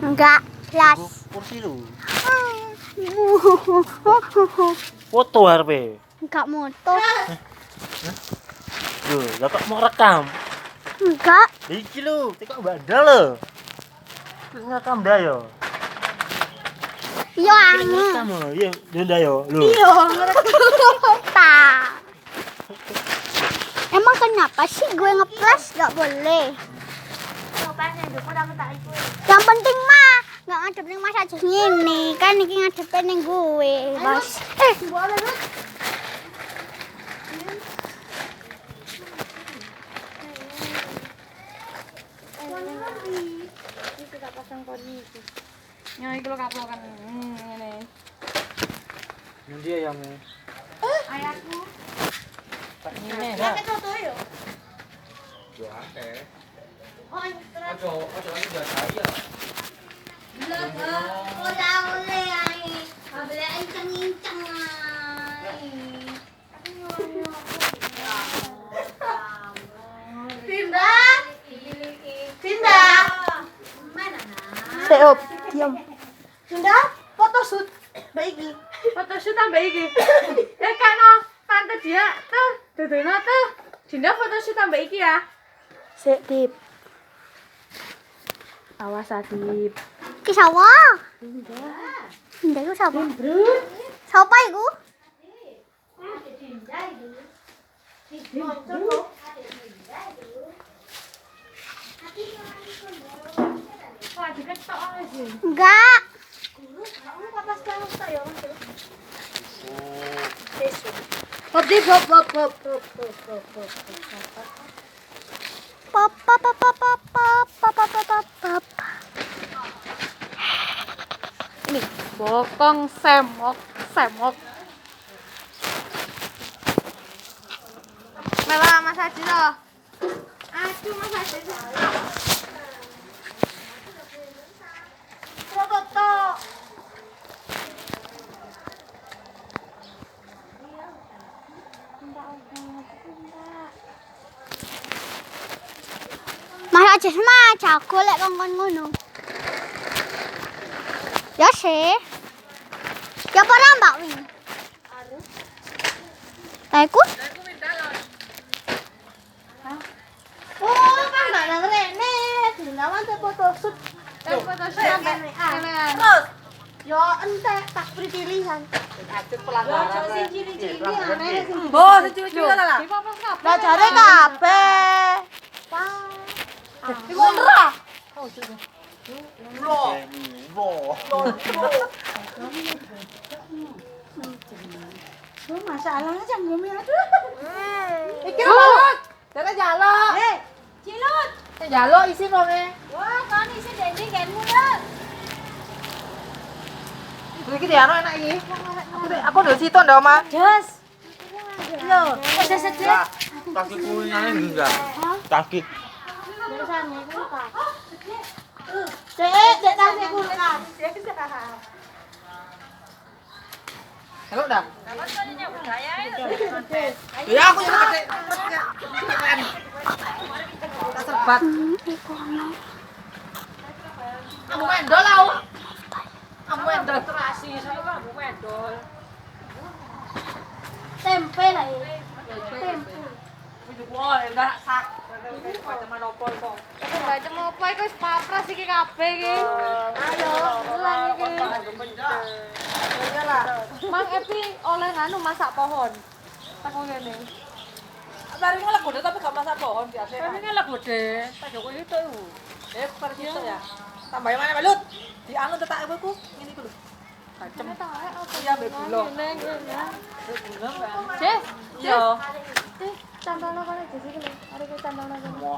Enggak, plus. Kursi lu. Foto harpe. Enggak moto. Loh, lah kok mau rekam? Enggak. Iki lho, tekok bandel lho. Terus ngerekam dah yo. Iya, Ngerekam lho, iya, ndak yo. Lho. iya, tak. Emang kenapa sih gue ngeplas gak boleh? Yang penting mah gak ngadepin mas aja gini. Kan ini ngadepin yang gue, bos. Ya iki lho kaplokan. Ngene. Nanti ayamnya. Ayahku. Tak ngene Ya dah. kecoto yo. Yo akeh. Oh, ini terus. Ojo lagi gak saya. Oleh ai. Abele inceng-inceng ai. Tinda. Tinda. Mana nah? Seop, diam. Tinda, foto shoot. Baiki. Foto shoot tambah iki. Kano tante dia tuh, dudono tuh. Dinda foto shoot tambah iki ya. Sik, Dip. Awas Adip. Ki sawa? Dinda iku sapa? Sapa iku? Wah, diketok ae sih. Enggak. Kamu papas kamu tak ya, Mas? Hop, Dip, hop, hop, hop, hop, hop, hop, hop. Pop, pop, pop, pop, pop, pop, pop, pop, pop, pop. Nih, bokong semok. Mela Mas Haji loh. Aduh Mas Haji. Foto. Mas aja sama jago lek kongkon ngono. Ya sih. Ya para Mbak Win. Aku? Oh, kan enggak nang rene. Dindawan teh foto shoot. Foto shoot sampai terus. Yo entek tak beri pilihan. Pelanggaran. Sing ciri-ciri aneh sing. Mbok ciri-ciri lah. Lah jare kabeh. Iku ora. Oh, masalahnya janggome aduh. Iki jaluk. Dara jaluk. Cilut. Jaluk isi wonge. Wah, kan isi dendeng kan mulut. Iki diano enak iki. Aku ndek situ ndak, Oma. Jos. Lho, aja sedih. Kaki kulinane enggak. Kaki. Tulisannya kan apa? Dek tas kulkas. Halo, Dak. Ya aku yang gede. Tak serbat. Aku mendol aku. Aku mendol terasi, saya aku mendol. Tempe lah ini. Tempe. Wah, enggak sak. Macam monopol kok. Macam apa iku wis papras iki kabeh iki. Ayo, ulang iki. Mang Epi oleh nganu masak pohon. Tak ngene. Bari malah gede tapi gak masak pohon biasa. Tapi kan lah gede. Tak Jokowi itu. Seperti itu ya. Tambahin mana balut? Di anu tetak ibu ku. Ini ku lho. Bacem. Iya, mbek gula. Jess, Iya. cantolno kono Jess iki lho. Arek iki cantolno kono.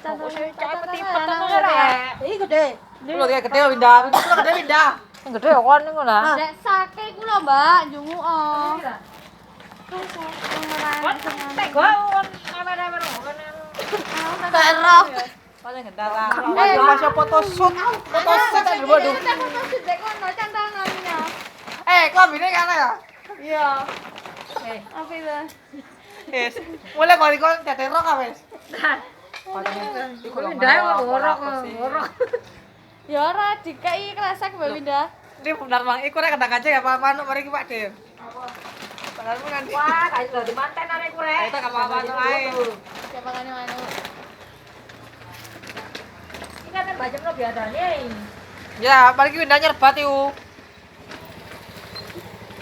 Cantolno Cantolno. Iki gede. Lho kayak gede pindah. Itu gede pindah. Yang gede ya kon niku lah. Dek sake iku lho, Mbak, njunguk. Terok. Paling gendara. Masih foto shoot. Foto shoot aja waduh. Klambine kana ya? Iya. Apa itu? Wis. Mulai kok iku teterok ka wis. Pindah kok ngorok. Ya ora dikai kresek Mbak Winda. Ini benar Bang, iku rek kadang aja ya Pak Manuk mari ki Pak De. Padahal kan Wah, kayak udah dimanten arek ku rek. Itu gak apa-apa tuh ae. Siapa makane manuk. Iki kan bacem lo biadane. Ya, paling ki Winda nyerbat yuk.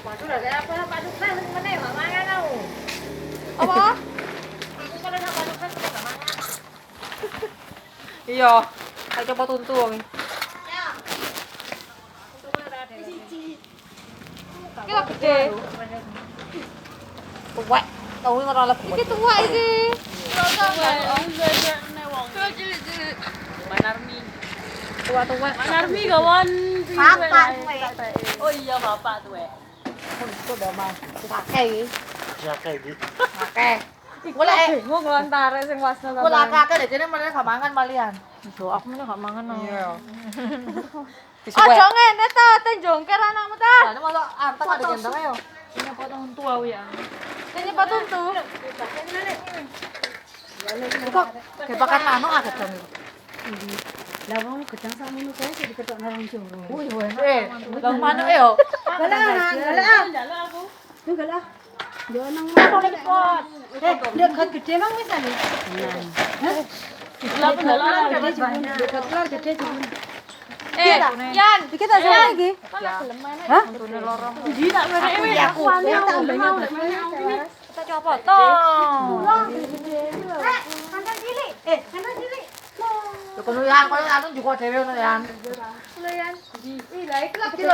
Waduh, udah kayak apa Pak Dukes meneh gak mangan aku. Apa? Aku kalau sama Dukes gak mangan. Iya. Ayo coba tuntu wong. Iki lho gede. Tuwek. Tau ora lego. Iki tua iki. Manarmi. Tua-tua. Manarmi kawan. Bapak kowe. Oh iya bapak tuh. Itu udah mah. Pakai iki. Siapa iki? Pakai. Iku lek bingung antare sing wasna Aku lakake deh, jadi mereka gak mangan malian. Yo aku meneh gak mangan. Iya. Aja ngene ta, tenjongker anakmu ta. Ini malah antek ada gendong ayo. Ini potong tua ya. Ini patuntu. Kok kepakan manuk agak dong itu. Lah wong gedang sak ngono kae jadi ketok nang jero. Wih, dong manuk yo. Galak aku. Tuh galak. Yo nang Pot. dekat gede mang wis ane. Lah pendalan gede jebul. Yan, dikit aja lagi. Hah? Ndi tak mereke aku Kita coba potong. Kantor cilik. Kantor cilik. Yo kono yan, kono anu juga dhewe ngono yan. Ih, lah iki lagi Iki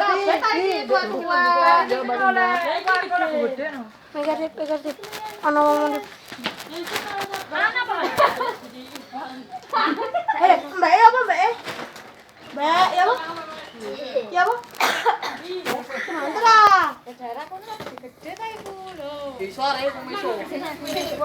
gede no. Pegar dip. Ono ngomong dip. Mbak apa Mbak? Mbak, ya apa? Ya apa? Sementara. Daerah kono gede ta iku lho. Bisa rek, iso.